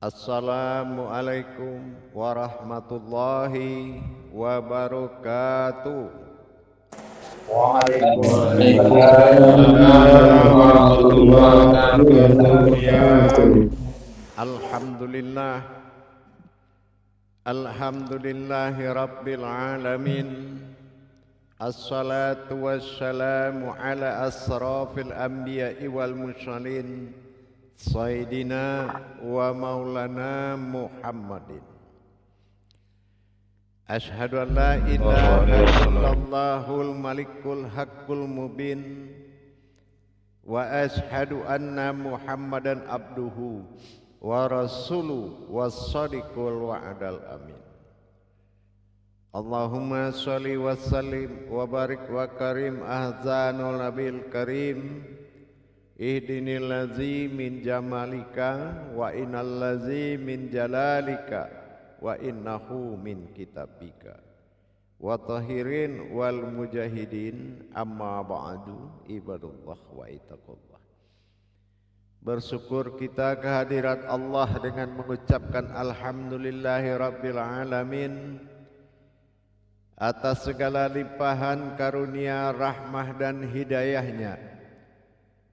Assalamualaikum warahmatullahi wabarakatuh. Waalaikumsalam warahmatullahi wabarakatuh. Alhamdulillah, alhamdulillahi rabbil alamin. Assalatu wassalamu ala asrafil anbiya'i wal mursalin Sayyidina wa maulana Muhammadin. Ashhadu an la ilaha illallahul malikul haqqul mubin wa ashhadu anna Muhammadan abduhu wa rasuluhu was-sadiqul wa'dal amin. Allahumma sholli wa sallim wa barik wa karim ahzanul nabil karim. Ihdinil ladzi min jamalika wa innal ladzi min jalalika wa innahu min kitabika wa tahirin wal mujahidin amma ba'du ibadullah wa ittaqullah. Bersyukur kita kehadirat Allah dengan mengucapkan alhamdulillahi rabbil alamin atas segala limpahan karunia, rahmah dan hidayahnya,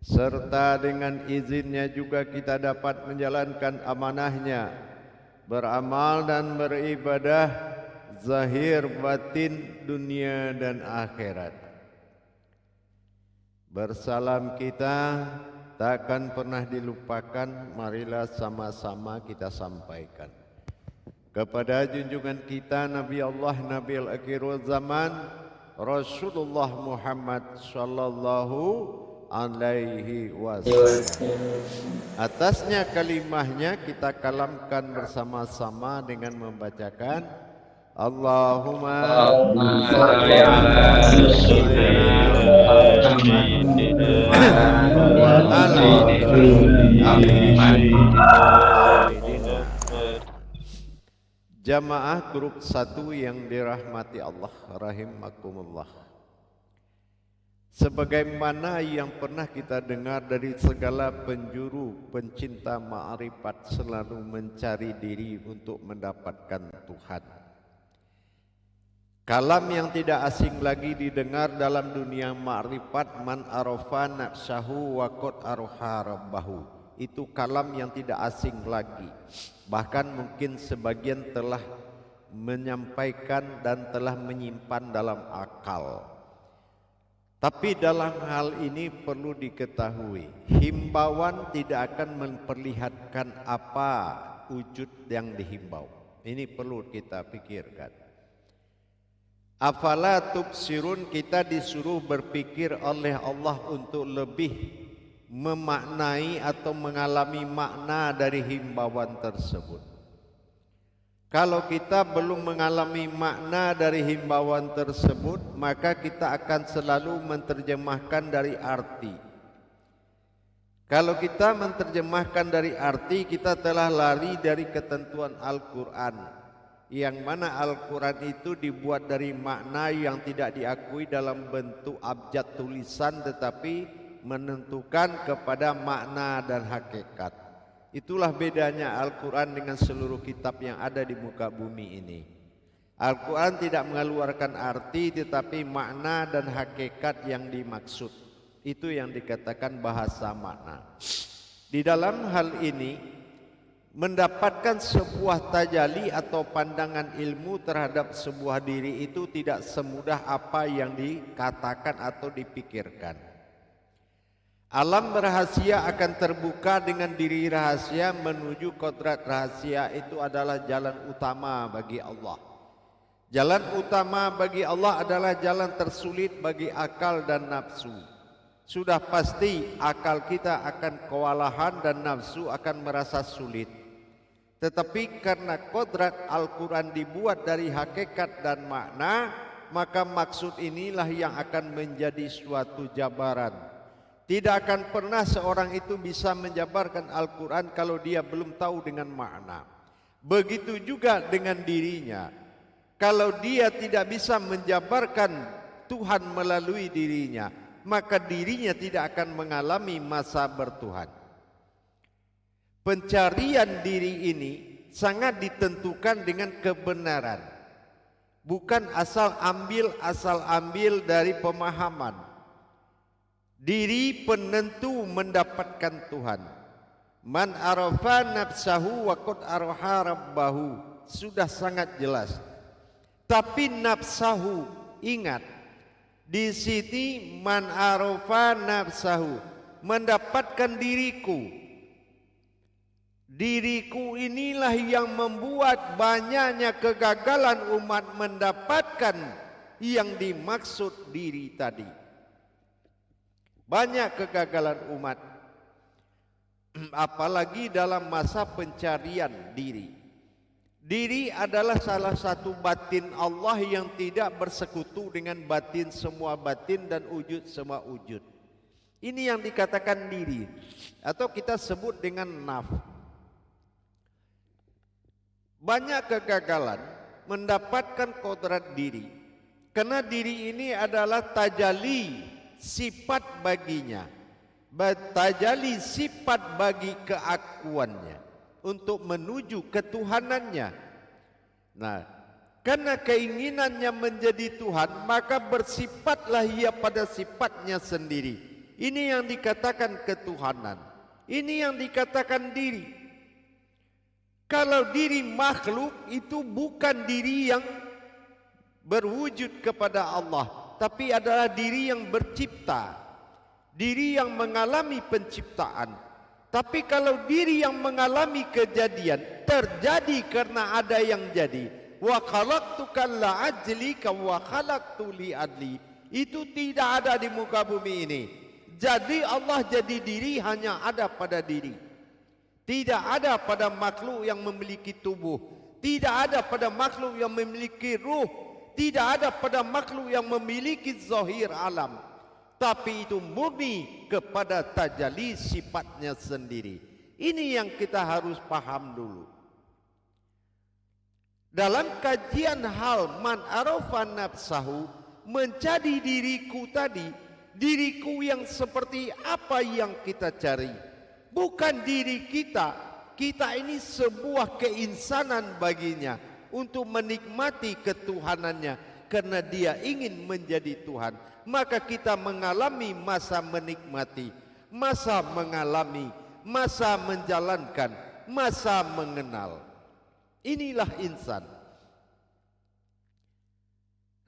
serta dengan izinnya juga kita dapat menjalankan amanahnya, beramal dan beribadah zahir batin dunia dan akhirat. Bersalam kita takkan pernah dilupakan, marilah sama-sama kita sampaikan kepada junjungan kita Nabi Allah, Nabi al-akhirul zaman, Rasulullah Muhammad sallallahu alaihi wasallam. Atasnya kalimahnya kita kalamkan bersama-sama dengan membacakan Allahumma shalli ala sayyidina Muhammad wa ala ali sayyidina. Jamaah grup 1 yang dirahmati Allah rahimakumullah. Sebagaimana yang pernah kita dengar dari segala penjuru pencinta ma'rifat selalu mencari diri untuk mendapatkan Tuhan. Kalam yang tidak asing lagi didengar dalam dunia ma'rifat, man arafa nafsahu wa qad arafa rabbahu. Itu kalam yang tidak asing lagi. Bahkan mungkin sebagian telah menyampaikan dan telah menyimpan dalam akal. Tapi dalam hal ini perlu diketahui, himbauan tidak akan memperlihatkan apa wujud yang dihimbau. Ini perlu kita pikirkan. Afala tubsirun, kita disuruh berpikir oleh Allah untuk lebih memaknai atau mengalami makna dari himbauan tersebut. Kalau kita belum mengalami makna dari himbauan tersebut, maka kita akan selalu menerjemahkan dari arti. Kalau kita menerjemahkan dari arti, kita telah lari dari ketentuan Al-Quran, yang mana Al-Quran itu dibuat dari makna yang tidak diakui dalam bentuk abjad tulisan, tetapi menentukan kepada makna dan hakikat. Itulah bedanya Al-Quran dengan seluruh kitab yang ada di muka bumi ini. Al-Quran tidak mengeluarkan arti, tetapi makna dan hakikat yang dimaksud. Itu yang dikatakan bahasa makna. Di dalam hal ini, mendapatkan sebuah tajali atau pandangan ilmu terhadap sebuah diri itu tidak semudah apa yang dikatakan atau dipikirkan. Alam rahasia akan terbuka dengan diri rahasia menuju kodrat rahasia. Itu adalah jalan utama bagi Allah. Jalan utama bagi Allah adalah jalan tersulit bagi akal dan nafsu. Sudah pasti akal kita akan kewalahan dan nafsu akan merasa sulit. Tetapi karena kodrat Al-Quran dibuat dari hakikat dan makna, maka maksud inilah yang akan menjadi suatu jabaran. Tidak akan pernah seorang itu bisa menjabarkan Al-Quran kalau dia belum tahu dengan makna. Begitu juga dengan dirinya. Kalau dia tidak bisa menjabarkan Tuhan melalui dirinya, maka dirinya tidak akan mengalami masa bertuhan. Pencarian diri ini sangat ditentukan dengan kebenaran, bukan asal ambil dari pemahaman. Diri penentu mendapatkan Tuhan. Man arafa nafsahu wa qad araha rabbahu, sudah sangat jelas. Tapi nafsahu, ingat, di sini man arafa nafsahu, mendapatkan diriku. Diriku inilah yang membuat banyaknya kegagalan umat mendapatkan yang dimaksud diri tadi. Banyak kegagalan umat, apalagi dalam masa pencarian diri. Diri adalah salah satu batin Allah yang tidak bersekutu dengan batin semua batin dan wujud semua wujud. Ini yang dikatakan diri, atau kita sebut dengan nafs. Banyak kegagalan mendapatkan kodrat diri, karena diri ini adalah tajali sifat baginya, tajali sifat bagi keakuannya untuk menuju ketuhanannya. Nah, karena keinginannya menjadi Tuhan, maka bersifatlah ia pada sifatnya sendiri. Ini yang dikatakan ketuhanan, ini yang dikatakan diri. Kalau diri makhluk itu bukan diri yang berwujud kepada Allah, tapi adalah diri yang bercipta, diri yang mengalami penciptaan. Tapi kalau diri yang mengalami kejadian, terjadi karena ada yang jadi. Wa khalaqtuka la'ajlika wa khalaqtu li'adli, itu tidak ada di muka bumi ini. Jadi Allah jadi diri hanya ada pada diri. Tidak ada pada makhluk yang memiliki tubuh, tidak ada pada makhluk yang memiliki ruh, tidak ada pada makhluk yang memiliki zahir alam. Tapi itu murni kepada tajalli sifatnya sendiri. Ini yang kita harus paham dulu. Dalam kajian hal man arafa nafsahu, menjadi diriku tadi, diriku yang seperti apa yang kita cari. Bukan diri kita. Kita ini sebuah keinsanan baginya untuk menikmati ketuhanannya, karena dia ingin menjadi Tuhan. Maka kita mengalami masa menikmati, masa mengalami, masa menjalankan, masa mengenal. Inilah insan.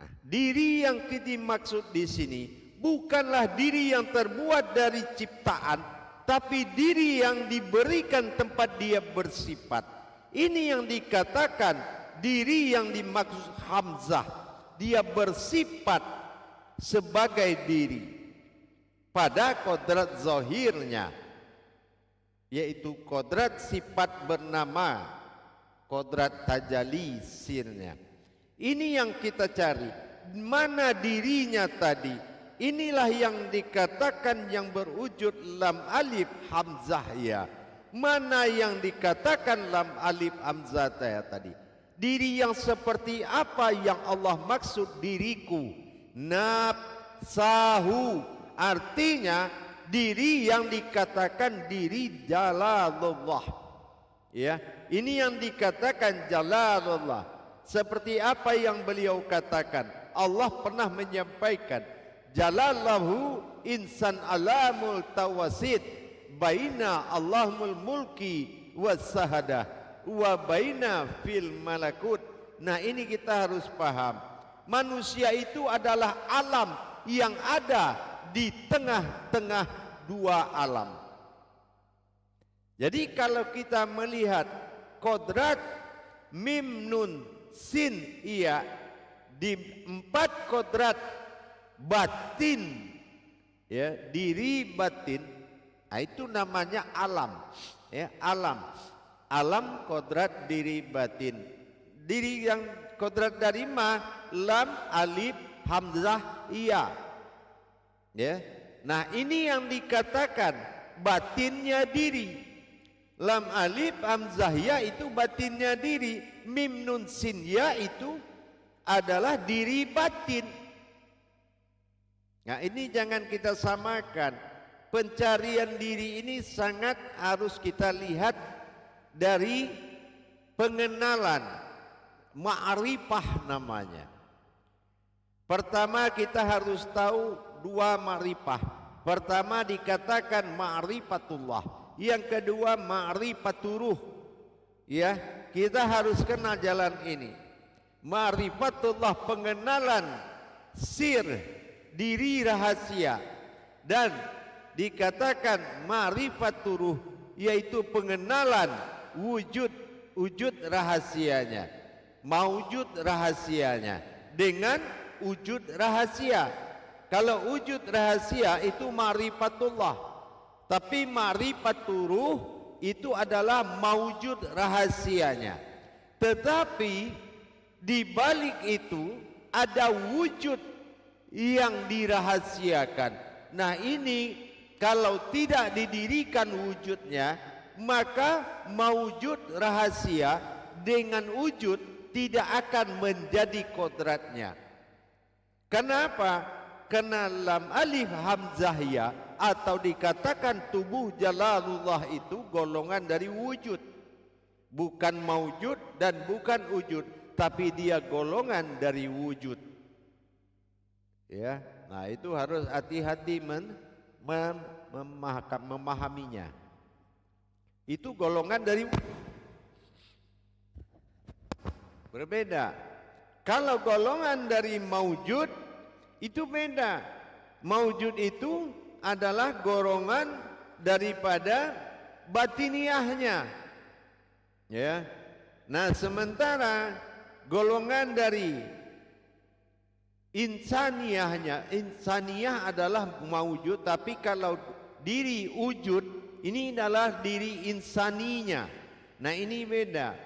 Nah, diri yang kita maksud di sini bukanlah diri yang terbuat dari ciptaan, tapi diri yang diberikan tempat dia bersifat. Ini yang dikatakan diri yang dimaksud hamzah. Dia bersifat sebagai diri pada kodrat zahirnya, yaitu kodrat sifat bernama, kodrat tajalli sirnya. Ini yang kita cari. Mana dirinya tadi? Inilah yang dikatakan yang berwujud lam alif hamzah ya. Mana yang dikatakan lam alif hamzah ya tadi? Diri yang seperti apa yang Allah maksud diriku? Nafsahu, artinya diri yang dikatakan diri Jalalullah. Ya, ini yang dikatakan Jalalullah. Seperti apa yang beliau katakan? Allah pernah menyampaikan, Jalalahu insan alamul tawasid baina Allahul mulki was-sahadah wa baina fil malakut. Nah, ini kita harus paham. Manusia itu adalah alam yang ada di tengah-tengah dua alam. Jadi kalau kita melihat kodrat mim nun sin iya di empat kodrat batin, ya, diri batin, itu namanya alam, ya, alam kodrat diri batin. Diri yang kodrat dari lam alif hamzah iya, ya. Nah, ini yang dikatakan batinnya diri. Lam alif hamzah ya itu batinnya diri, mim nun sin ya itu adalah diri batin. Nah, ini jangan kita samakan. pencarian diri ini sangat harus kita lihat dari pengenalan, ma'rifah namanya. Pertama kita harus tahu dua ma'rifah. Pertama dikatakan ma'rifatullah, yang kedua ma'rifaturuh. Ya, kita harus kenal jalan ini. Ma'rifatullah, pengenalan sir, diri rahasia, dan dikatakan ma'rifaturuh, yaitu pengenalan wujud rahasianya, maujud rahasianya dengan wujud rahasia. Kalau wujud rahasia itu ma'rifatullah, tapi ma'rifaturuh itu adalah maujud rahasianya. Tetapi di balik itu ada wujud yang dirahasiakan. Nah ini kalau tidak didirikan wujudnya, maka maujud rahasia dengan wujud tidak akan menjadi kodratnya. Kenapa? Karena lam alif hamzah ya, atau dikatakan tubuh jalalullah itu golongan dari wujud, bukan maujud dan bukan wujud, tapi dia golongan dari wujud. Ya, nah itu harus hati-hati memahaminya. Itu golongan dari berbeda. Kalau golongan dari maujud itu beda. Maujud itu adalah golongan daripada batiniahnya. Ya. Nah, sementara golongan dari insaniyahnya, insaniyah adalah maujud, tapi kalau diri wujud ini adalah diri insaninya. Nah, ini beda.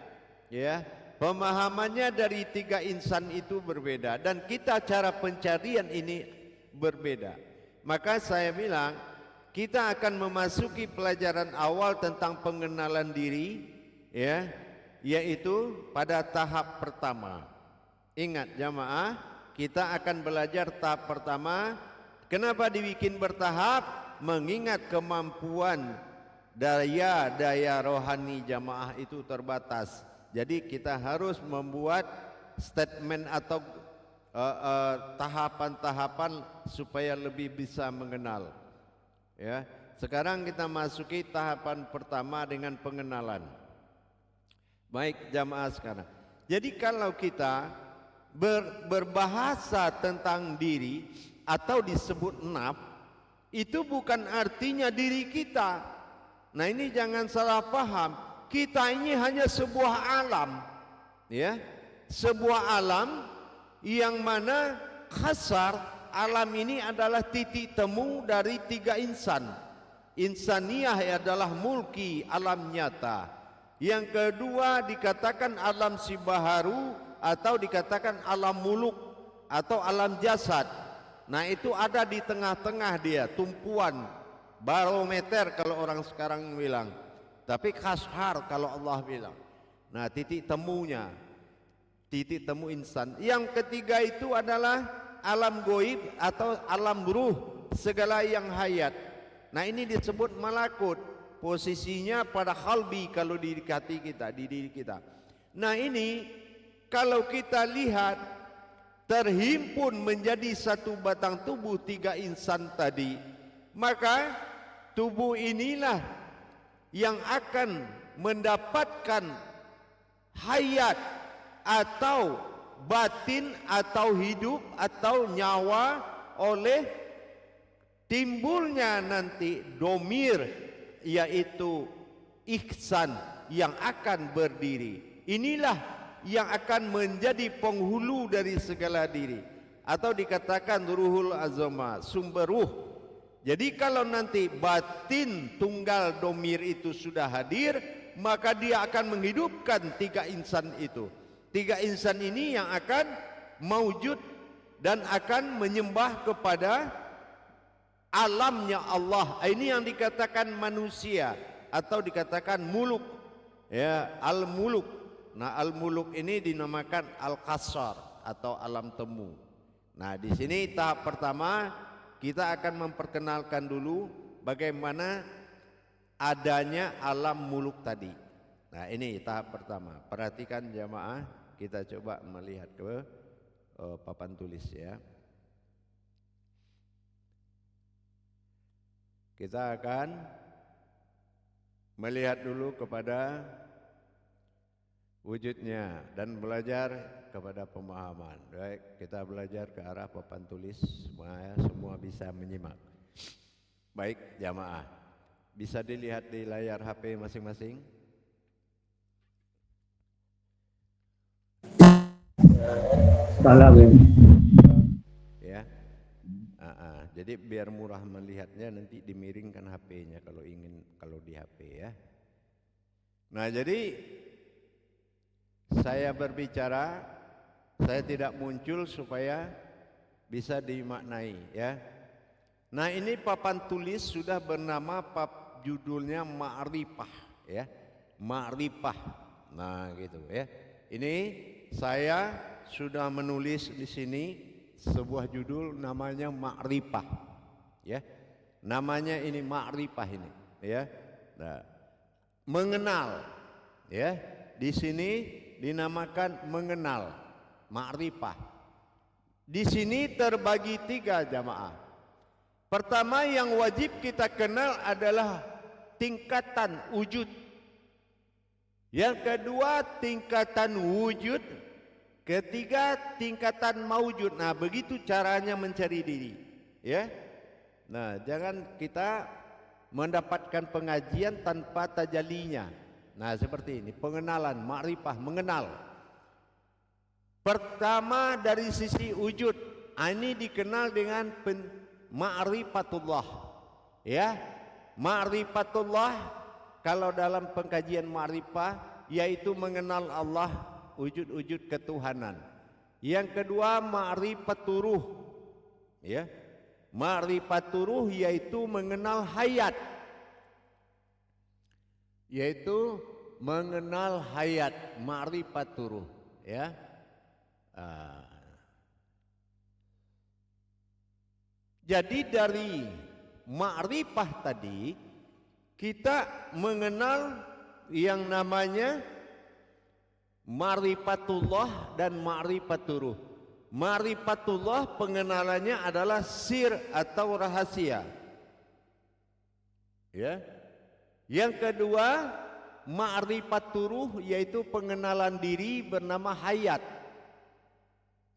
Ya. Pemahamannya dari tiga insan itu berbeda, dan kita cara pencarian ini berbeda. Maka saya bilang kita akan memasuki pelajaran awal tentang pengenalan diri, ya, yaitu pada tahap pertama. Ingat jamaah, kita akan belajar tahap pertama. Kenapa dibikin bertahap? Mengingat kemampuan daya rohani jamaah itu terbatas. Jadi kita harus membuat statement atau tahapan-tahapan supaya lebih bisa mengenal. Ya, sekarang kita masuki tahapan pertama dengan pengenalan. Baik jamaah sekarang. Jadi kalau kita berbahasa tentang diri atau disebut naf, itu bukan artinya diri kita. Nah ini jangan salah paham. Kita ini hanya sebuah alam, ya, sebuah alam yang mana khasar alam ini adalah titik temu dari tiga insan. Insaniyah adalah mulki, alam nyata. Yang kedua dikatakan alam sibaharu atau dikatakan alam muluk atau alam jasad. Nah itu ada di tengah-tengah dia, tumpuan barometer kalau orang sekarang bilang. Tapi kashar kalau Allah bilang. Nah titik temunya, titik temu insan. Yang ketiga itu adalah alam goib atau alam ruh, segala yang hayat. Nah ini disebut malakut, posisinya pada qalbi kalau di hati kita, di diri kita. Nah ini kalau kita lihat terhimpun menjadi satu batang tubuh tiga insan tadi, maka tubuh inilah yang akan mendapatkan hayat atau batin atau hidup atau nyawa oleh timbulnya nanti domir, yaitu ihsan yang akan berdiri. Inilah yang akan menjadi penghulu dari segala diri, atau dikatakan ruhul azama, sumber ruh. Jadi kalau nanti batin tunggal domir itu sudah hadir, maka dia akan menghidupkan tiga insan itu. Tiga insan ini yang akan maujud dan akan menyembah kepada alamnya Allah. Ini yang dikatakan manusia atau dikatakan muluk, ya, al-muluk. Nah al-muluk ini dinamakan al-qasar atau alam temu. Nah di sini tahap pertama kita akan memperkenalkan dulu bagaimana adanya alam muluk tadi. Nah, ini tahap pertama. Perhatikan jamaah, kita coba melihat ke papan tulis ya. Kita akan melihat dulu kepada wujudnya dan belajar kepada pemahaman. Baik, kita belajar ke arah papan tulis supaya semua bisa menyimak. Baik, jamaah. Bisa dilihat di layar HP masing-masing? Salah, Ya. Jadi biar murah melihatnya, nanti dimiringkan HP-nya kalau di HP ya. Nah, jadi saya berbicara, saya tidak muncul supaya bisa dimaknai ya. Nah, ini papan tulis sudah bernama judulnya Ma'rifah ya. Ma'rifah. Nah, gitu ya. Ini saya sudah menulis di sini sebuah judul namanya Ma'rifah ya. Namanya ini Ma'rifah ini ya. Nah, mengenal ya. Di sini dinamakan mengenal, Ma'rifah. Di sini terbagi 3 jamaah. Pertama yang wajib kita kenal adalah tingkatan wujud. Yang kedua tingkatan wujud. Ketiga tingkatan maujud. Nah, begitu caranya mencari diri ya. Nah, jangan kita mendapatkan pengajian tanpa tajallinya. Nah, seperti ini pengenalan, ma'rifah, mengenal. Pertama dari sisi wujud, ini dikenal dengan ma'rifatullah ya. Ma'rifatullah kalau dalam pengkajian ma'rifah yaitu mengenal Allah, wujud-wujud ketuhanan. Yang kedua ma'rifaturuh ya. Ma'rifaturuh yaitu mengenal hayat, yaitu mengenal hayat, ma'rifaturuh ya. Jadi dari ma'rifah tadi kita mengenal yang namanya ma'rifatullah dan ma'rifaturuh. Ma'rifatullah pengenalannya adalah sir atau rahasia ya. Yang kedua ma'rifaturuh yaitu pengenalan diri bernama hayat.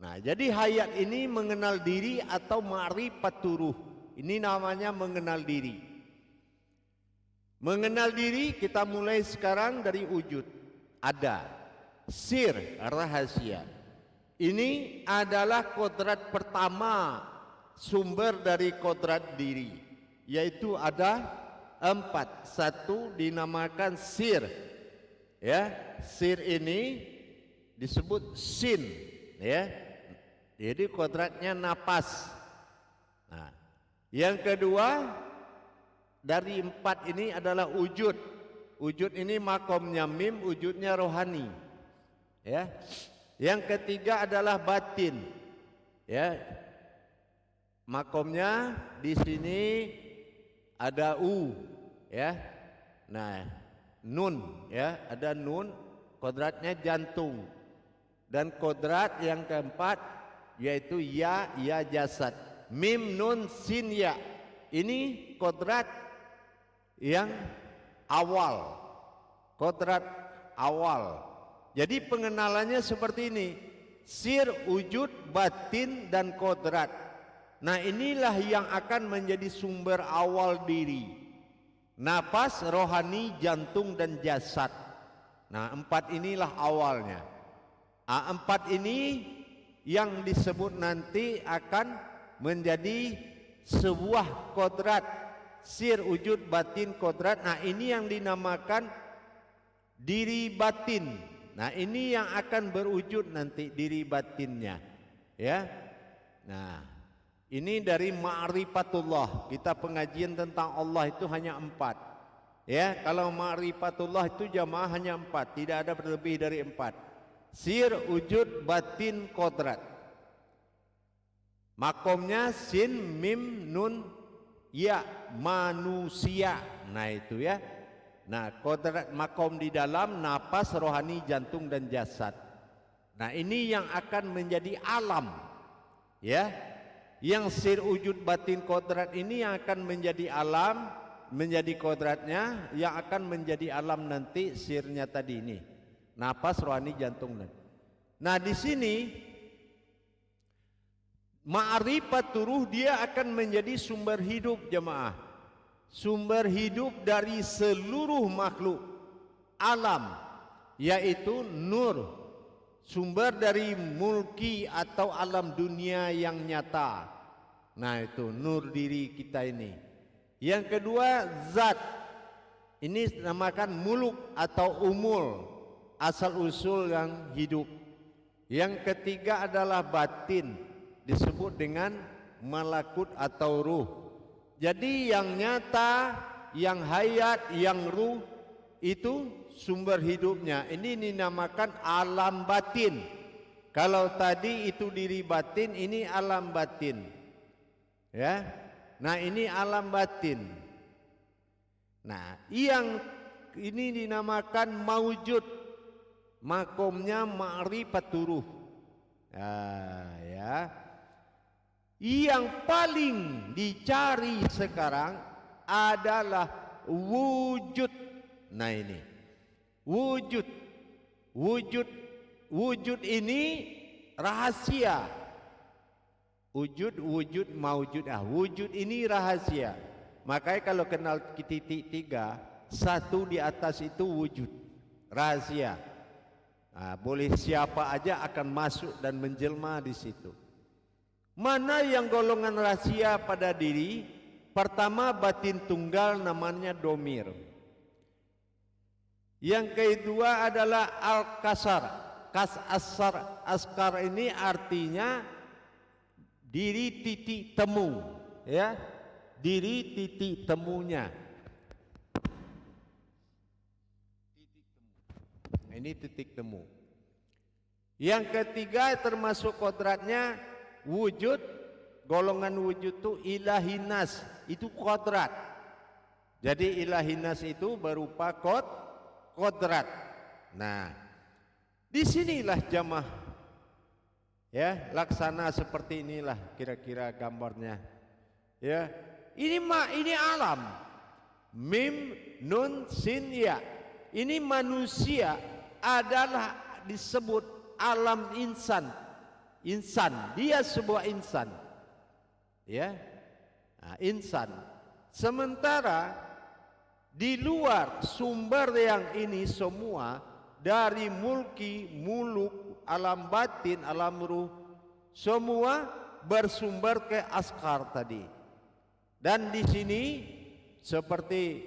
Nah, jadi hayat ini mengenal diri atau ma'rifaturuh. Ini namanya mengenal diri. Mengenal diri kita mulai sekarang dari wujud. Ada sir, rahasia. Ini adalah kodrat pertama, sumber dari kodrat diri, yaitu ada 4. Satu dinamakan sir ya. Sir ini disebut sin ya. Jadi kodratnya napas. Nah, yang kedua dari 4 ini adalah wujud. Wujud ini makomnya mim, wujudnya rohani ya. Yang ketiga adalah batin ya. Makomnya di sini ada u ya. Nah, nun ya, ada nun, kodratnya jantung. Dan kodrat yang keempat yaitu ya jasad. Mim nun sin ya. Ini kodrat yang awal. Kodrat awal. Jadi pengenalannya seperti ini. Sir, wujud, batin dan kodrat. Nah, inilah yang akan menjadi sumber awal diri. Napas, rohani, jantung dan jasad. Nah, 4 inilah awalnya. 4 ini yang disebut nanti akan menjadi sebuah kodrat. Sir, wujud, batin, kodrat. Nah, ini yang dinamakan diri batin. Nah, ini yang akan berwujud nanti diri batinnya ya. Nah, ini dari ma'rifatullah. Kita pengajian tentang Allah itu hanya 4 ya. Kalau ma'rifatullah itu jamaah hanya 4, tidak ada berlebih dari 4. Sir, wujud, batin, kodrat. Makomnya sin, mim, nun, ya manusia. Nah itu ya. Nah kodrat makom di dalam napas, rohani, jantung dan jasad. Nah ini yang akan menjadi alam, ya. Yang sir wujud batin kodrat ini yang akan menjadi alam, menjadi kodratnya, yang akan menjadi alam nanti sirnya tadi ini. Napas, rohani, jantung dan. Nah di sini ma'rifatur ruh dia akan menjadi sumber hidup jemaah, sumber hidup dari seluruh makhluk alam, yaitu nur, sumber dari mulki atau alam dunia yang nyata. Nah itu nur diri kita ini. Yang kedua zat, ini dinamakan muluk atau umul, asal usul yang hidup. Yang ketiga adalah batin, disebut dengan malakut atau ruh. Jadi yang nyata, yang hayat, yang ruh itu sumber hidupnya. Ini dinamakan alam batin. Kalau tadi itu diri batin, ini alam batin. Ya. Nah, ini alam batin. Nah, yang ini dinamakan maujud. Makomnya ma'rifatur ruh. Ya. Yang paling dicari sekarang adalah wujud. Nah ini wujud. Wujud ini rahasia. Wujud maujud. Wujud ini rahasia. Makanya kalau kenal titik tiga, satu di atas itu wujud, rahasia. Boleh siapa aja akan masuk dan menjelma di situ. Mana yang golongan rahasia pada diri? Pertama batin tunggal namanya domir. Yang kedua adalah al-kasar. Askar ini artinya diri titik temu, ya. Diri titik temunya. Ini titik temu. Yang ketiga termasuk kodratnya wujud, golongan wujud itu ilahinas, itu kodrat. Jadi ilahinas itu berupa kodrat. Nah, disinilah jamaah, ya, laksana seperti inilah kira-kira gambarnya. Ya, ini alam. Mim nun sin ya. Ini manusia adalah disebut alam insan. Dia sebuah insan, ya, insan. Sementara di luar sumber yang ini semua dari muluk, alam batin, alam ruh, semua bersumber ke askar tadi. Dan di sini seperti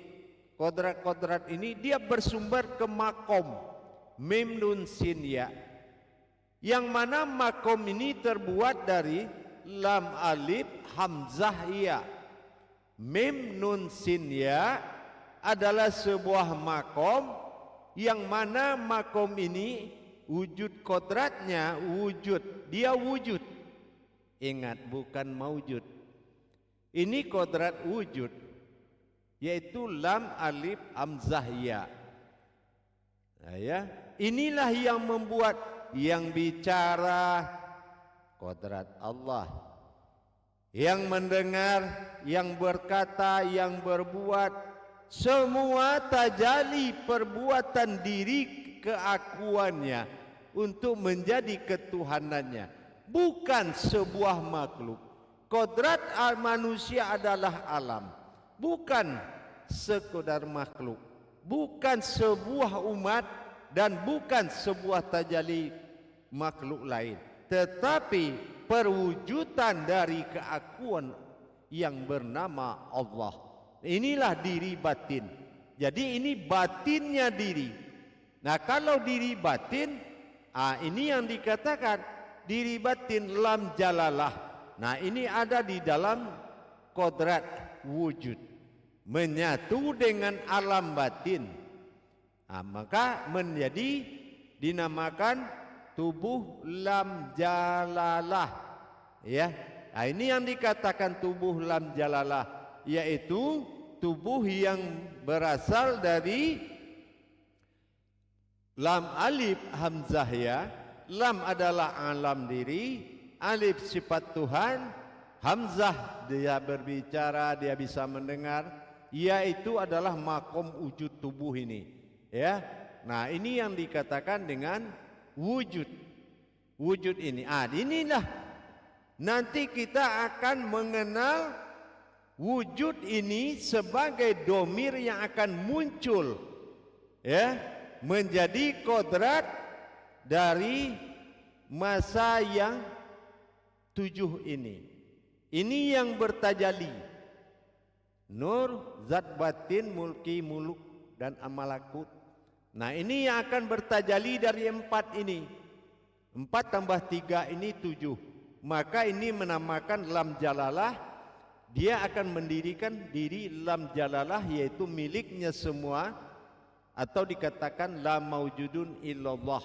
kodrat ini dia bersumber ke makom mim nun sin ya, yang mana makom ini terbuat dari lam alif hamzah ya. Mim nun sin ya adalah sebuah makom yang mana makom ini wujud kodratnya wujud, dia wujud. Ingat, bukan maujud. Ini kodrat wujud, yaitu lam alif hamzah ya. Nah, ya, inilah yang membuat yang bicara kodrat Allah, yang mendengar, yang berkata, yang berbuat, semua tajali perbuatan diri keakuannya untuk menjadi ketuhanannya, bukan sebuah makhluk. Kodrat manusia adalah alam, bukan sekedar makhluk, bukan sebuah umat, dan bukan sebuah tajali makhluk lain, tetapi perwujudan dari keakuan yang bernama Allah. Inilah diri batin. Jadi ini batinnya diri. Nah, kalau diri batin, ini yang dikatakan diri batin lam jalalah. Nah, ini ada di dalam kodrat wujud, menyatu dengan alam batin. Maka menjadi dinamakan tubuh lam jalalah, ya. Ini yang dikatakan tubuh lam jalalah. yaitu tubuh yang berasal dari lam alif hamzah ya. Lam adalah alam diri, alif sifat Tuhan, hamzah dia berbicara, dia bisa mendengar, yaitu adalah makom wujud tubuh ini ya. Nah ini yang dikatakan dengan wujud. Wujud ini, inilah nanti kita akan mengenal wujud ini sebagai domir yang akan muncul ya, menjadi kodrat dari masa yang 7 ini. Ini yang bertajali. Nur, zat batin, mulki, muluk, dan amalakut. Nah ini yang akan bertajali dari 4 ini. 4 tambah 3 ini 7. Maka ini menamakan lam jalalah. Dia akan mendirikan diri lam jalalah, yaitu miliknya semua, atau dikatakan la maujudun illallah,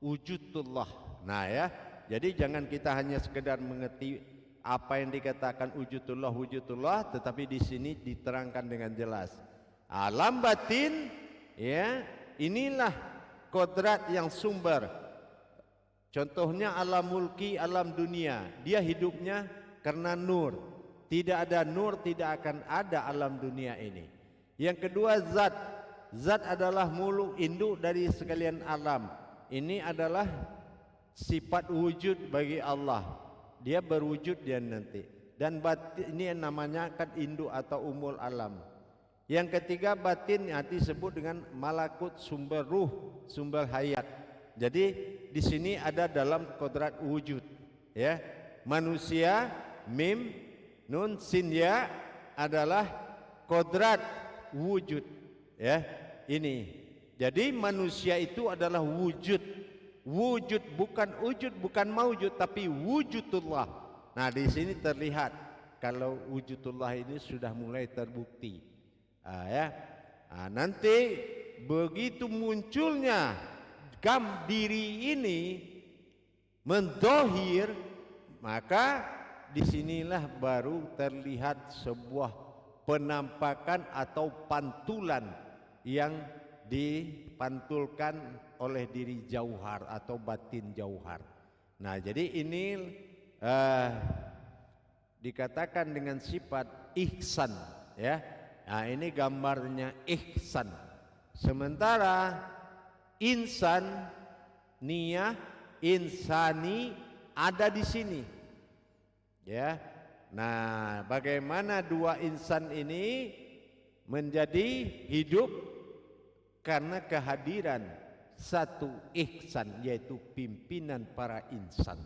wujudullah. Nah ya, jadi jangan kita hanya sekedar mengerti apa yang dikatakan wujudullah, tetapi di sini diterangkan dengan jelas. Alam batin ya, inilah kodrat yang sumber. Contohnya alam mulki, alam dunia, dia hidupnya karena nur. Tidak ada nur, tidak akan ada alam dunia ini. Yang kedua zat. Zat adalah muluk induk dari sekalian alam. Ini adalah sifat wujud bagi Allah. Dia berwujud dia nanti. Dan batin ini namanya kan induk atau umul alam. Yang ketiga batin yang disebut dengan malakut, sumber ruh, sumber hayat. Jadi di sini ada dalam kodrat wujud ya. Manusia mim nun sin ya adalah kodrat wujud ya. Ini jadi manusia itu adalah wujud. Wujud bukan wujud, bukan maujud, tapi wujudullah. Nah di sini terlihat kalau wujudullah ini sudah mulai terbukti ya. Nanti begitu munculnya diri ini mendohir, maka disinilah baru terlihat sebuah penampakan atau pantulan yang dipantulkan oleh diri jauhar atau batin jauhar. Nah jadi ini dikatakan dengan sifat ihsan ya. Nah ini gambarnya ihsan. Sementara insan, niyah, insani ada di sini ya. Nah bagaimana dua insan ini menjadi hidup? Karena kehadiran satu ihsan, yaitu pimpinan para insan.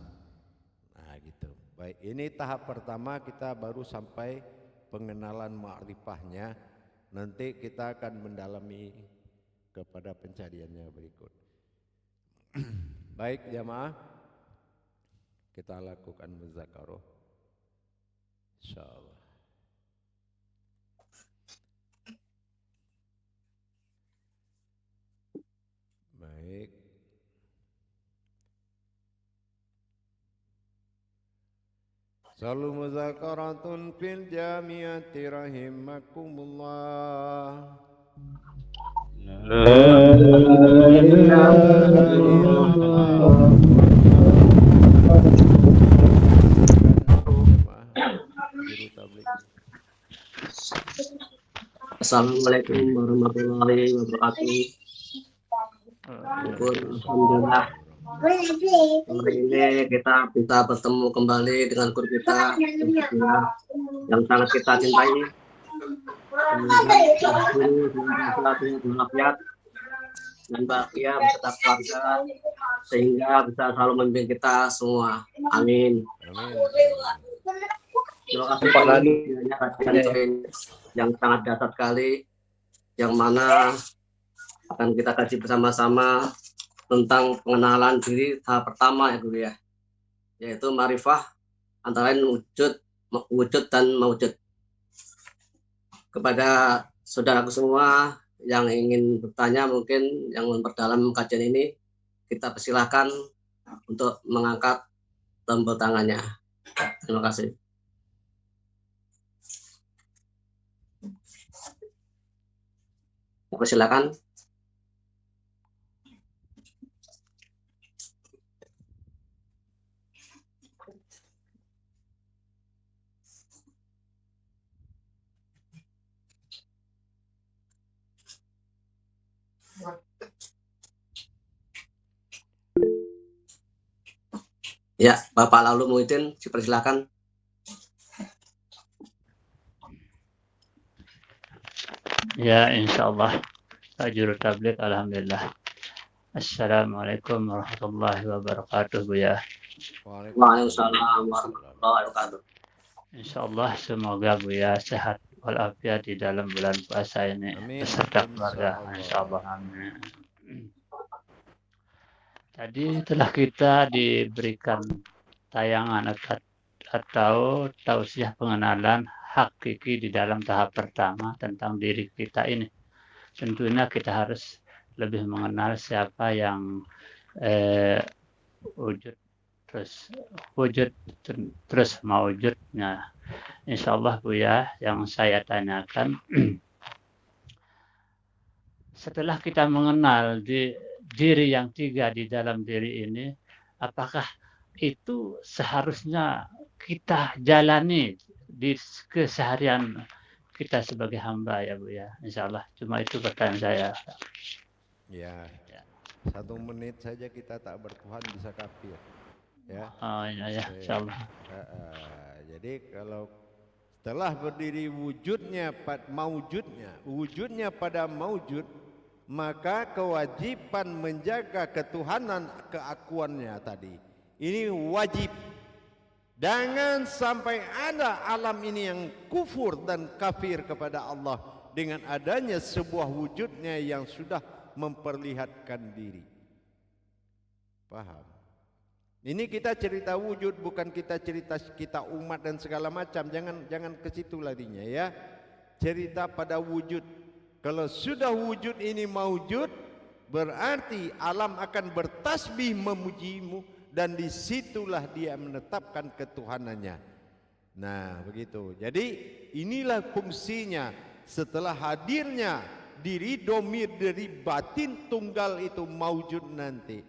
Nah gitu. Baik, ini tahap pertama, kita baru sampai pengenalan ma'rifahnya. Nanti kita akan mendalami kepada pencariannya berikut. Baik jamaah, kita lakukan muzakarah insyaallah. Baik. Salu muzakaratun fil jamiati rahimakumullah. Assalamualaikum warahmatullahi wabarakatuh. Alhamdulillah, hari ini kita bisa bertemu kembali dengan guru kita yang sangat kita cintai, dan bahagia beserta keluarga, sehingga bisa selalu membimbing kita semua. Amin. Terima kasih Pak Nani yang sangat dasar sekali, yang mana akan kita kaji bersama-sama tentang pengenalan diri tahap pertama ya Guru ya, yaitu ma'rifah antara lain wujud dan maujud. Kepada saudaraku semua yang ingin bertanya, mungkin yang memperdalam kajian ini, kita persilahkan untuk mengangkat tombol tangannya. Terima kasih. Silakan. Ya, Bapak Lalu Muhyiddin, dipersilakan. Ya, insyaallah. Pak Juru Tabligh, alhamdulillah. Assalamualaikum warahmatullahi wabarakatuh, Buya. Waalaikumsalam warahmatullahi wabarakatuh. Insyaallah semoga Buya sehat walafiat di dalam bulan puasa ini Amin. beserta keluarga. Insyaallah. Insyaallah, amin. Tadi telah kita diberikan tayangan atau tausiah pengenalan hakiki di dalam tahap pertama tentang diri kita ini. Tentunya kita harus lebih mengenal siapa yang wujud terus maujudnya. Insyaallah Buya, yang saya tanyakan setelah kita mengenal diri yang tiga di dalam diri ini, apakah itu seharusnya kita jalani di keseharian kita sebagai hamba ya Bu ya? Insyaallah, cuma itu pertanyaan saya. Ya. 1 menit saja kita tak bertuhan bisa kafir. Ya. Oh ya, insyaallah. Jadi kalau setelah berdiri wujudnya pada maujud, maka kewajiban menjaga ketuhanan keakuannya tadi ini wajib. Jangan sampai ada alam ini yang kufur dan kafir kepada Allah dengan adanya sebuah wujudnya yang sudah memperlihatkan diri. Paham? Ini kita cerita wujud, bukan kita cerita kita umat dan segala macam. Jangan ke situ larinya ya. Cerita pada wujud. Kalau sudah wujud ini maujud, berarti alam akan bertasbih memujimu, dan disitulah dia menetapkan ketuhanannya. Nah begitu. Jadi inilah fungsinya setelah hadirnya diri domir dari batin tunggal itu maujud nanti,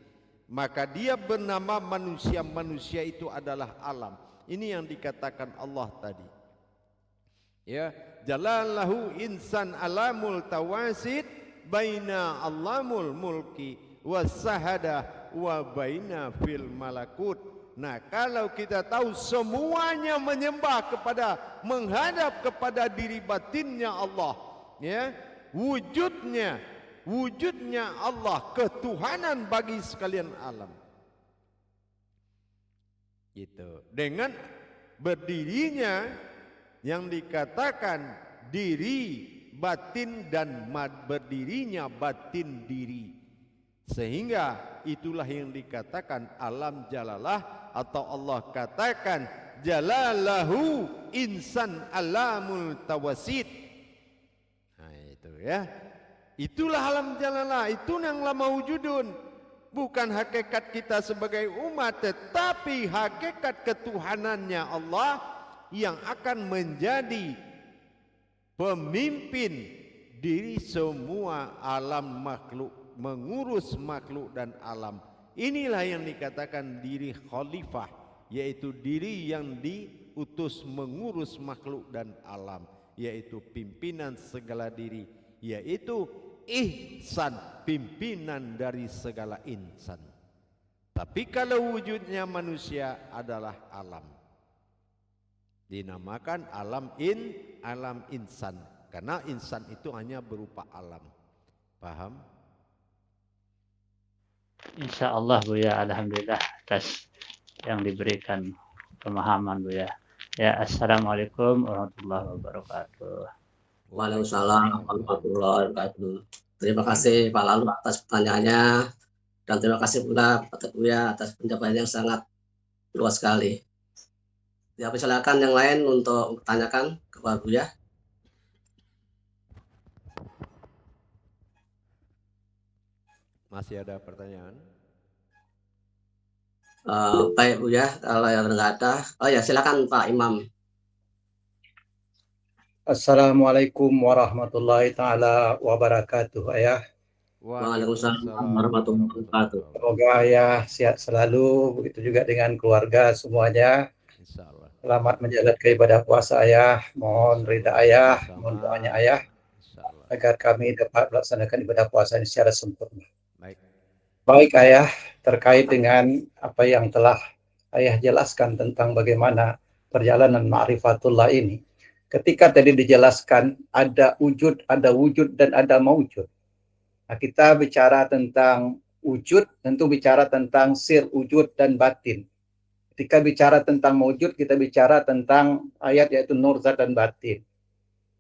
maka dia bernama manusia. Manusia itu adalah alam. Ini yang dikatakan Allah tadi. Ya, jalalahu insan alamul tawasid baina alamul mulki wasahada wa baina fil malakut. Nah, kalau kita tahu semuanya menyembah menghadap kepada diri batinnya Allah, ya, wujudnya Allah, ketuhanan bagi sekalian alam. Gitu. Dengan berdirinya yang dikatakan diri batin dan berdirinya batin diri, sehingga itulah yang dikatakan alam jalalah, atau Allah katakan jalalahu insan alamul tawasid. Nah itu ya, itulah alam jalalah, itu yang lama wujudun. Bukan hakikat kita sebagai umat, tetapi hakikat ketuhanannya Allah yang akan menjadi pemimpin diri semua alam makhluk, mengurus makhluk dan alam. Inilah yang dikatakan diri khalifah, yaitu diri yang diutus mengurus makhluk dan alam, yaitu pimpinan segala diri, yaitu ihsan, pimpinan dari segala insan. Tapi kalau wujudnya manusia adalah alam, dinamakan alam insan, karena insan itu hanya berupa alam. Paham? Insyaallah Buya, alhamdulillah atas yang diberikan pemahaman Buya. Ya, assalamualaikum warahmatullahi wabarakatuh. Waalaikumsalam warahmatullahi wabarakatuh. Terima kasih Pak Lalu atas pertanyaannya, dan terima kasih pula Pak Buya atas penjelasan yang sangat luas sekali. Ya, silakan yang lain untuk bertanyakan kepada Buya. Masih ada pertanyaan? Baik Buya, kalau yang nggak ada, oh ya silakan Pak Imam. Assalamualaikum warahmatullahi taala wabarakatuh, Ayah. Waalaikumsalam warahmatullahi wabarakatuh. Semoga Ayah sehat selalu, begitu juga dengan keluarga semuanya. Insyaallah. Selamat menjalankan ibadah puasa Ayah. Mohon ridha Ayah, mohon doanya Ayah, Insyaallah. agar kami dapat melaksanakan ibadah puasa ini secara sempurna. Baik. Baik Ayah, terkait dengan apa yang telah Ayah jelaskan tentang bagaimana perjalanan ma'rifatullah ini. Ketika tadi dijelaskan ada wujud, dan ada maujud. Nah, kita bicara tentang wujud, tentu bicara tentang sir wujud dan batin. Ketika bicara tentang maujud, kita bicara tentang ayat yaitu nur zat dan batin.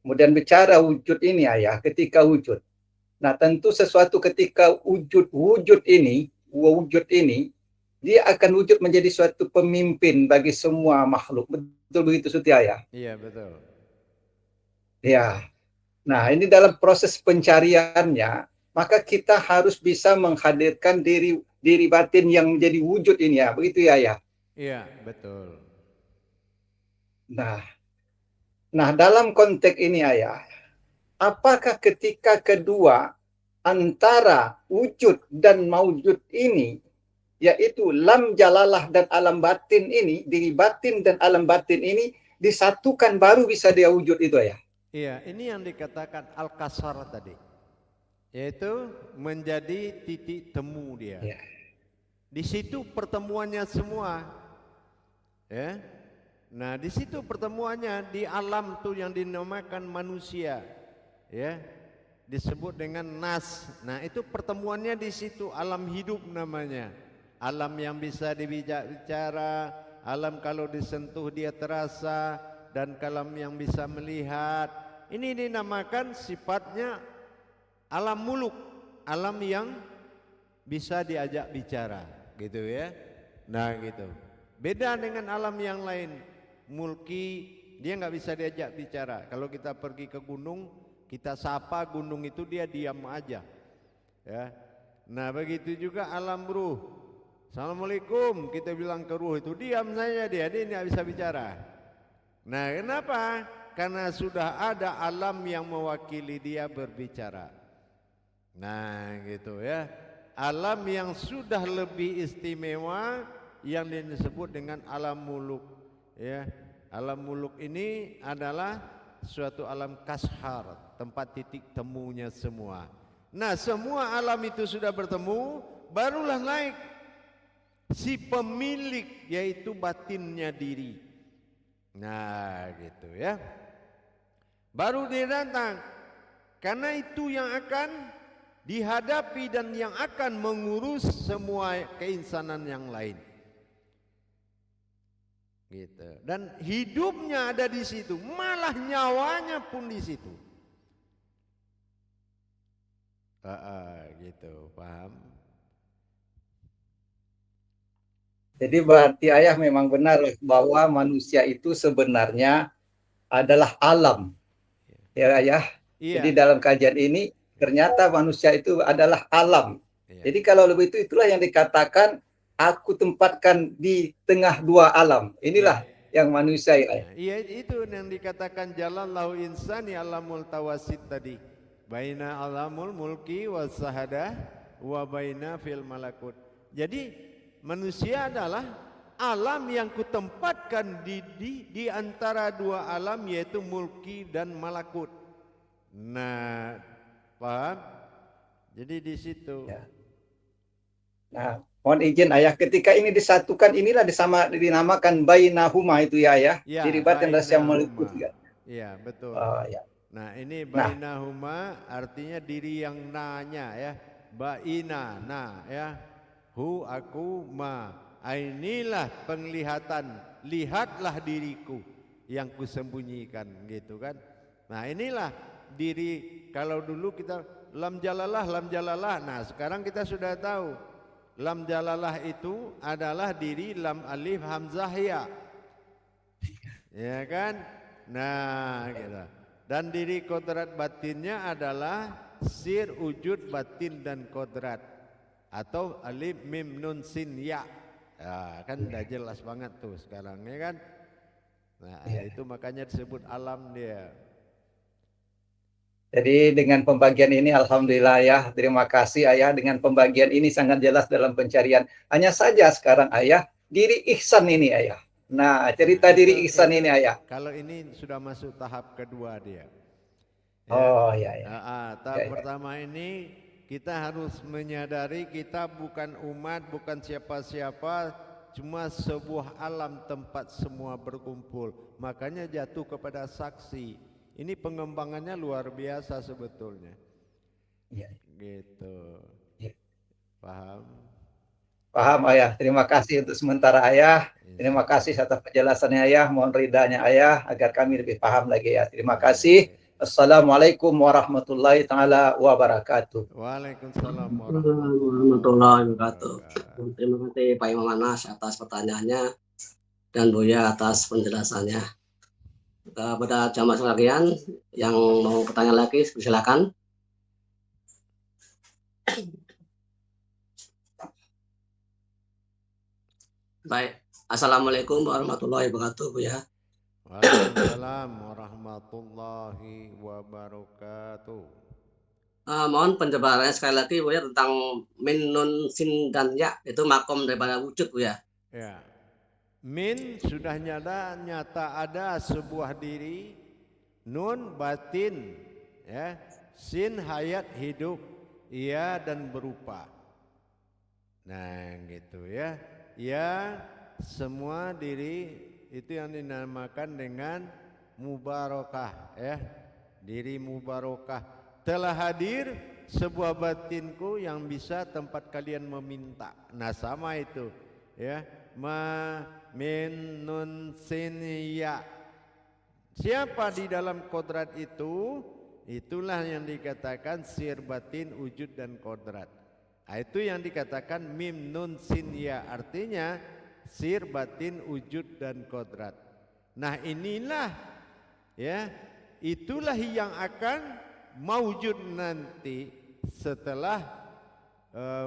Kemudian bicara wujud ini Ayah, ketika wujud. Nah, tentu sesuatu ketika wujud ini, dia akan wujud menjadi suatu pemimpin bagi semua makhluk. Betul begitu Suti Ayah? Iya, betul. Ya. Nah, ini dalam proses pencariannya, maka kita harus bisa menghadirkan diri batin yang menjadi wujud ini ya. Begitu ya, ya. Iya, betul. Nah, dalam konteks ini Ayah, apakah ketika kedua antara wujud dan maujud ini, yaitu lam jalalah dan alam batin ini, diri batin dan alam batin ini disatukan baru bisa dia wujud itu Ayah? Iya, ini yang dikatakan al-kasar tadi, yaitu menjadi titik temu dia. Ya. Di situ pertemuannya semua, ya. Nah, di situ pertemuannya di alam tuh yang dinamakan manusia, ya, disebut dengan nas. Nah, itu pertemuannya di situ, alam hidup namanya, alam yang bisa dibicara, alam kalau disentuh dia terasa, dan kalam yang bisa melihat. Ini dinamakan sifatnya alam muluk, alam yang bisa diajak bicara, gitu ya. Nah, gitu. Beda dengan alam yang lain. Mulki dia nggak bisa diajak bicara. Kalau kita pergi ke gunung, kita sapa gunung itu dia diam aja, ya. Nah, begitu juga alam ruh. Assalamualaikum, kita bilang ke ruh itu diam saja, dia nggak bisa bicara. Nah, kenapa? Karena sudah ada alam yang mewakili dia berbicara. Nah, gitu ya. Alam yang sudah lebih istimewa yang disebut dengan alam muluk, ya. Alam muluk ini adalah suatu alam kashar, tempat titik temunya semua. Nah, semua alam itu sudah bertemu, barulah naik si pemilik, yaitu batinnya diri. Nah, gitu ya. Baru dia datang. Karena itu yang akan dihadapi dan yang akan mengurus semua keinsanan yang lain. Gitu. Dan hidupnya ada di situ, malah nyawanya pun di situ. Gitu, paham? Jadi berarti Ayah memang benar bahwa manusia itu sebenarnya adalah alam. Ya Ayah. Iya. Jadi dalam kajian ini ternyata manusia itu adalah alam. Iya. Jadi kalau lebih itu itulah yang dikatakan aku tempatkan di tengah dua alam. Inilah yang manusia Ayah. Iya, itu yang dikatakan jalallahu insani alamul tawasid tadi. Baina alamul mulki was sahadah wa baina fil malakut. Jadi manusia adalah alam yang kutempatkan di antara dua alam, yaitu mulki dan malakut. Nah, paham? Jadi di situ. Ya. Nah, mohon izin Ayah, ketika ini disatukan inilah dinamakan bainahuma itu ya Ayah. Ya, diri batin dan yang meliput ya. Iya, betul. Ya. Nah, ini bainahuma artinya diri yang nanya ya. Baina, nah ya. Hu aku ma. Inilah penglihatan, lihatlah diriku yang kusembunyikan, gitu kan. Nah, inilah diri. Kalau dulu kita lam jalalah. Nah, sekarang kita sudah tahu lam jalalah itu adalah diri lam alif hamzah ya. Ya kan? Nah, gitu. Dan diri kodrat batinnya adalah sir wujud batin dan kodrat, atau alif mim nun sin ya. Ya, kan udah jelas banget tuh sekarang, ya kan? Nah, itu makanya disebut alam dia. Jadi dengan pembagian ini alhamdulillah ya, terima kasih Ayah, dengan pembagian ini sangat jelas dalam pencarian. Hanya saja sekarang Ayah, diri ihsan ini Ayah. Nah, cerita diri ihsan ini Ayah. Kalau ini sudah masuk tahap kedua dia. Oh ya ya. Tahap Ya, ya. pertama ini kita harus menyadari kita bukan umat, bukan siapa-siapa, cuma sebuah alam tempat semua berkumpul. Makanya jatuh kepada saksi. Ini pengembangannya luar biasa sebetulnya. Ya. Gitu. Ya. Paham? Paham Ayah. Terima kasih untuk sementara Ayah. Terima kasih atas penjelasannya Ayah. Mohon ridhanya Ayah agar kami lebih paham lagi ya. Terima kasih. Assalamualaikum warahmatullahi taala wabarakatuh. Waalaikumsalam warahmatullahi wabarakatuh. Terima kasih Pak Imam Anas atas pertanyaannya dan Buya atas penjelasannya. Kepada jamaah sekalian yang mau bertanya lagi, silakan. Baik, assalamualaikum warahmatullahi wabarakatuh, Buya. Waalaikumsalam warahmatullahi wabarakatuh. Mohon penjabarannya sekali lagi, Buya, tentang min, nun, sin, dan ya, itu makom daripada wujud, Buya. Ya. Min sudah nyata ada sebuah diri, nun batin, ya, sin hayat hidup, ia dan berupa. Nah, gitu ya. Ya, semua diri itu yang dinamakan dengan mubarakah, ya. Diri mubarakah. Telah hadir sebuah batinku yang bisa tempat kalian meminta. Nah, sama itu, ya. Ma min nun sin ya. Siapa di dalam kodrat itu? Itulah yang dikatakan sir batin wujud dan kodrat. Nah, itu yang dikatakan mim nun sin ya, artinya sir batin wujud dan kodrat. Nah, inilah ya, itulah yang akan maujud nanti setelah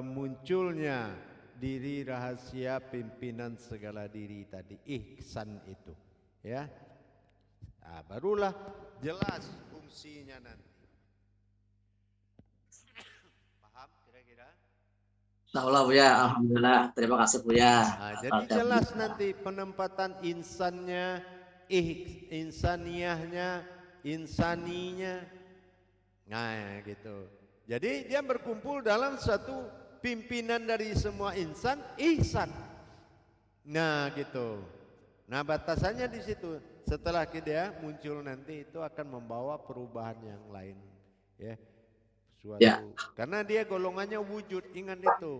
munculnya diri rahasia pimpinan segala diri tadi, ihsan itu, ya. Nah, barulah jelas fungsinya nanti. Paham kira-kira? Insyaallah, Buya, alhamdulillah, terima kasih, Buya. Nah, jadi jelas nanti penempatan insannya, insaniyahnya, insaninya. Nah, gitu. Jadi dia berkumpul dalam satu pimpinan dari semua insan, ihsan. Nah, gitu. Nah, batasannya di situ. Setelah dia muncul nanti itu akan membawa perubahan yang lain, ya. Suatu. Ya. Karena dia golongannya wujud, ingat itu.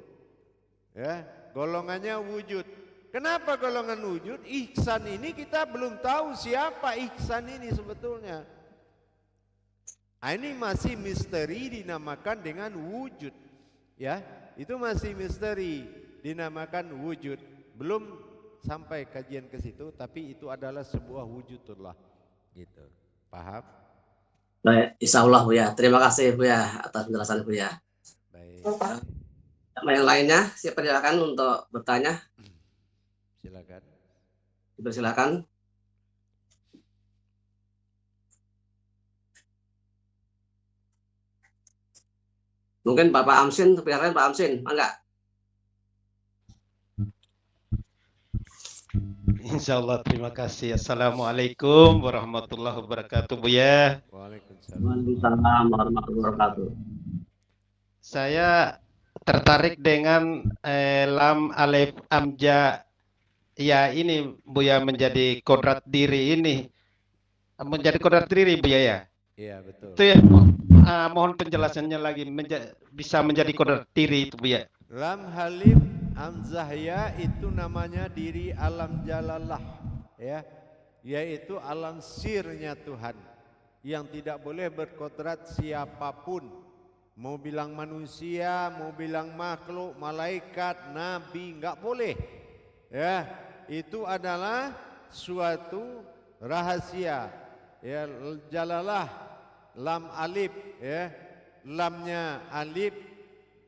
Ya, golongannya wujud. Kenapa golongan wujud? Ihsan ini kita belum tahu siapa ihsan ini sebetulnya. Nah, ini masih misteri dinamakan dengan wujud, ya. Itu masih misteri dinamakan wujud. Belum sampai kajian ke situ, tapi itu adalah sebuah wujudullah, gitu. Paham? Baik, insyaallah, Buya. Terima kasih, Buya, atas penjelasan, Buya. Baik. Yang lainnya siapa, silakan untuk bertanya. Silakan. Silakan. Mungkin Bapak Amsin, silakan Pak Amsin, enggak? Insyaallah, terima kasih. Assalamualaikum warahmatullahi wabarakatuh, Buya. Waalaikumsalam warahmatullahi wabarakatuh. Saya tertarik dengan lam alif amja ya ini, Buya, menjadi kodrat diri ini. Menjadi kodrat diri, Buya, ya? Iya, betul. Itu ya, mohon penjelasannya lagi, bisa menjadi kodrat diri itu, Buya. Lam halif amzahya itu namanya diri alam jalalah, ya, yaitu alam sirnya Tuhan yang tidak boleh berkodrat siapapun, mau bilang manusia, mau bilang makhluk, malaikat, nabi, enggak boleh, ya. Itu adalah suatu rahasia, ya. Jalalah lam alif, ya, lamnya alif.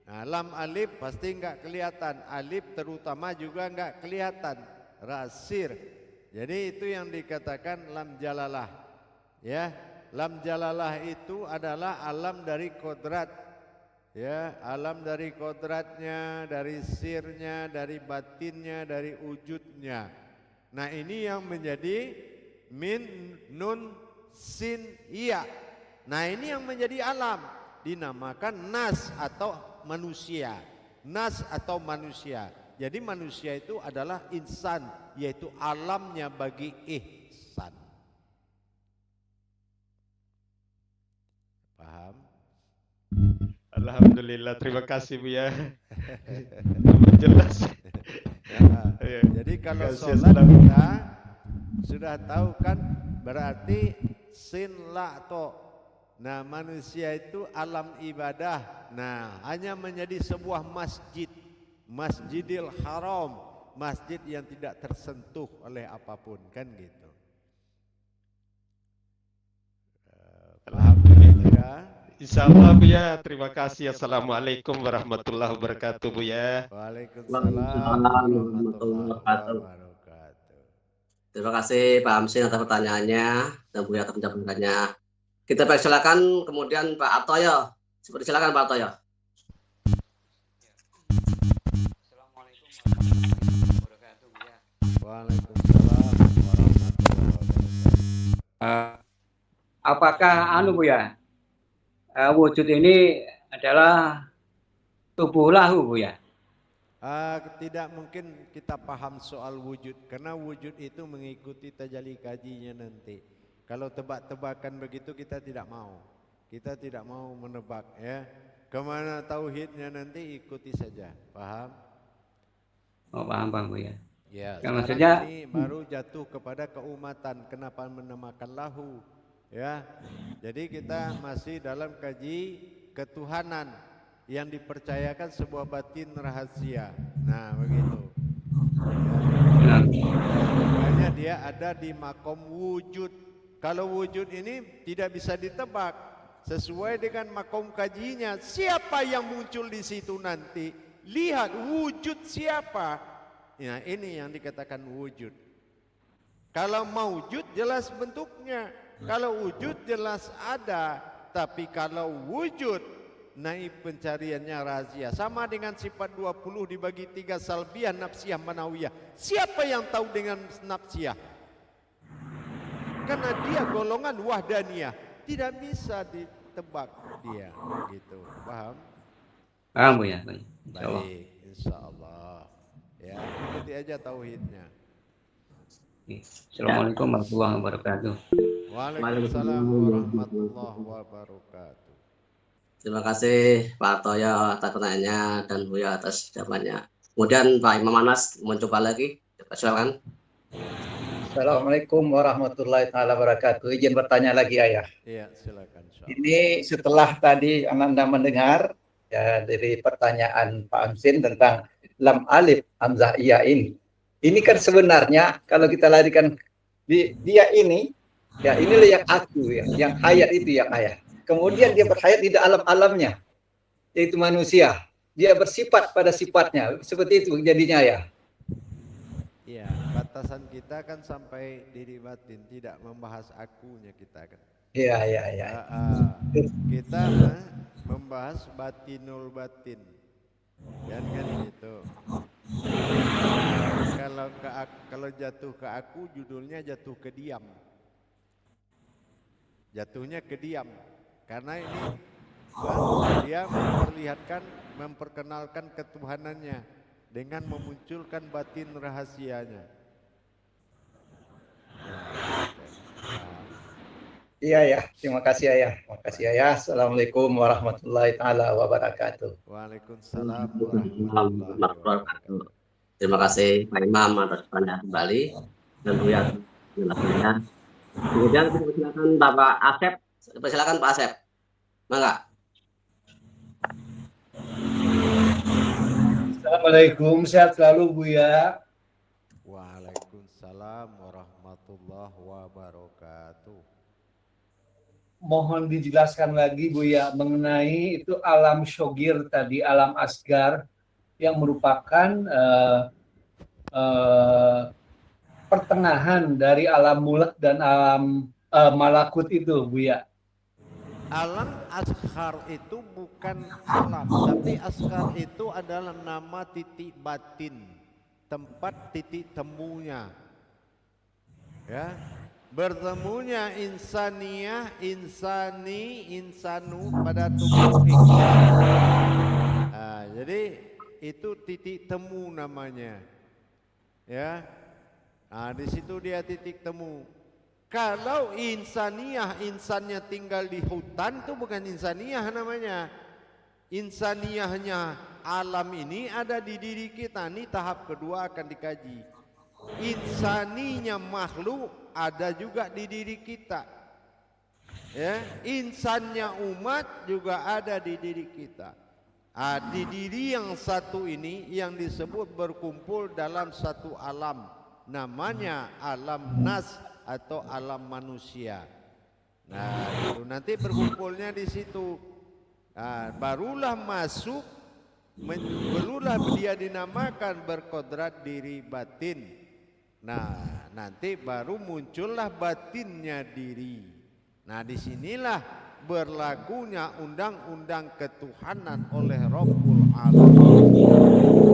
Nah, lam alif pasti enggak kelihatan, alif terutama juga enggak kelihatan, rasir. Jadi itu yang dikatakan lam jalalah, ya. Lam jalalah itu adalah alam dari kodrat, ya, alam dari kodratnya, dari sirnya, dari batinnya, dari wujudnya. Nah ini yang menjadi min, nun, sin, iya. Nah ini yang menjadi alam, dinamakan nas atau manusia. Nas atau manusia. Jadi manusia itu adalah insan, yaitu alamnya bagi ihsan. Paham? Alhamdulillah, terima kasih Buya. Jelas. Ya, jadi kalau Kasih, sholat Assalamu- kita sudah tahu kan, berarti sin la to. Nah manusia itu alam ibadah. Nah hanya menjadi sebuah masjid, Masjidil Haram, masjid yang tidak tersentuh oleh apapun, kan gitu. Paham gitu ya? Insya Allah Buya, terima kasih. Assalamualaikum warahmatullahi wabarakatuh Buya. Waalaikumsalam Waalaikumsalam warahmatullahi wabarakatuh. wabarakatuh. Terima kasih Pak Hamsin atas pertanyaannya dan Buya atas penjelasannya. Kita persilakan kemudian Pak Atoyo. Silakan Pak Atoyo. Waalaikumsalam warahmatullahi wabarakatuh. Apakah Bu ya, wujud ini adalah tubuh lahu Bu ya? Tidak mungkin kita paham soal wujud, karena wujud itu mengikuti tajalli kajinya nanti. Kalau tebak-tebakan begitu kita tidak mau. Kita tidak mau menebak, ya. Kemana tauhidnya nanti ikuti saja. Paham? Oh, paham Bu ya. Ya, Ya, sekarang maksudnya ini baru jatuh kepada keumatan. Kenapa menamakan lahu? Ya, jadi kita masih dalam kaji ketuhanan yang dipercayakan sebuah batin rahasia. Nah, begitu. Ya. Makanya dia ada di makom wujud. Kalau wujud ini tidak bisa ditebak, sesuai dengan makom kajinya. Siapa yang muncul di situ nanti? Lihat wujud siapa. Nah, ini yang dikatakan wujud. Kalau maujud jelas bentuknya. Kalau wujud jelas ada. Tapi kalau wujud, naib pencariannya rahasia. Sama dengan sifat 20 dibagi 3, salbiyah, nafsiyah, manawiyah. Siapa yang tahu dengan nafsiyah? Karena dia golongan wahdaniyah. Tidak bisa ditebak dia. Gitu. Paham? paham Bu ya. Insyaallah. Baik, insyaallah. Ya, ikuti aja tauhidnya. Assalamualaikum warahmatullahi wabarakatuh. Waalaikumsalam warahmatullahi wabarakatuh. Terima kasih Pak Atoyo atas pertanyaannya dan Buya atas jawabannya. Kemudian Pak Imam Anas mencoba lagi. Silakan. Assalamualaikum warahmatullahi wabarakatuh. Izin bertanya lagi Ayah. Iya, silakan. Ini setelah tadi Anda mendengar ya, dari pertanyaan Pak Hamsin tentang lam alif hamzah iya ini. Ini kan sebenarnya kalau kita larikan dia ini, ya inilah yang aku ya, yang hayat itu yang ayah. Kemudian dia berhayat di alam-alamnya, yaitu manusia. Dia bersifat pada sifatnya, seperti itu jadinya ya. Iya, batasan kita kan sampai diri batin, tidak membahas akunya kita kan. Iya. Kita membahas batinul batin. Kan gitu. Kalau jatuh ke aku, judulnya jatuh ke diam. Jatuhnya ke diam. Karena ini dia memperkenalkan ketuhanannya dengan memunculkan batin rahasianya. Iya ya, terima kasih Ayah. Terima kasih Ayah. Assalamualaikum warahmatullahi taala wabarakatuh. Waalaikumsalam warahmatullahi wabarakatuh. Terima kasih Pak Imam atas pertanyaan kembali dan Buya penjelasannya. Kemudian kita silakan Bapak Asep. Silakan Pak Asep. Mangga. Assalamualaikum, sehat selalu Buya. Waalaikumsalam warahmatullahi wabarakatuh. Mohon dijelaskan lagi Buya mengenai itu alam syogir tadi, alam asgar yang merupakan pertengahan dari alam mulak dan alam malakut itu, Buya? Alam asghar itu bukan alam, tapi asghar itu adalah nama titik batin, tempat titik temunya. Ya, bertemunya insaniyah, insani, insanu pada tubuh ihsan. Nah, jadi itu titik temu namanya. Ya, nah di situ dia titik temu. Kalau insaniyah, insannya tinggal di hutan, itu bukan insaniyah namanya. Insaniyahnya alam ini ada di diri kita. Ini tahap kedua akan dikaji. Insaninya makhluk ada juga di diri kita. Ya, insannya umat juga ada di diri kita. Di diri yang satu ini yang disebut berkumpul dalam satu alam, namanya alam nas atau alam manusia. Nah, itu nanti berkumpulnya di situ. Nah, barulah masuk, barulah dia dinamakan berkodrat diri batin. Nah, nanti baru muncullah batinnya diri. Nah, disinilah berlakunya undang-undang ketuhanan oleh Rabbul Alamin.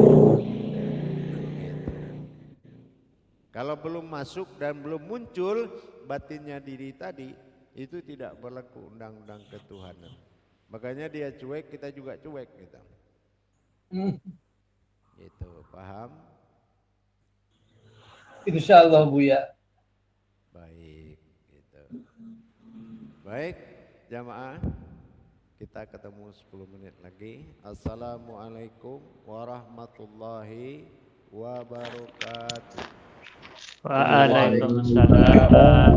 Kalau belum masuk dan belum muncul batinnya diri tadi, itu tidak berlaku undang-undang ketuhanan. Makanya dia cuek, kita juga cuek gitu. Gitu, paham? Insya Allah, Buya. Baik, gitu. Baik, jamaah. Kita ketemu 10 menit lagi. Assalamualaikum warahmatullahi wabarakatuh. Waalaikumsalam.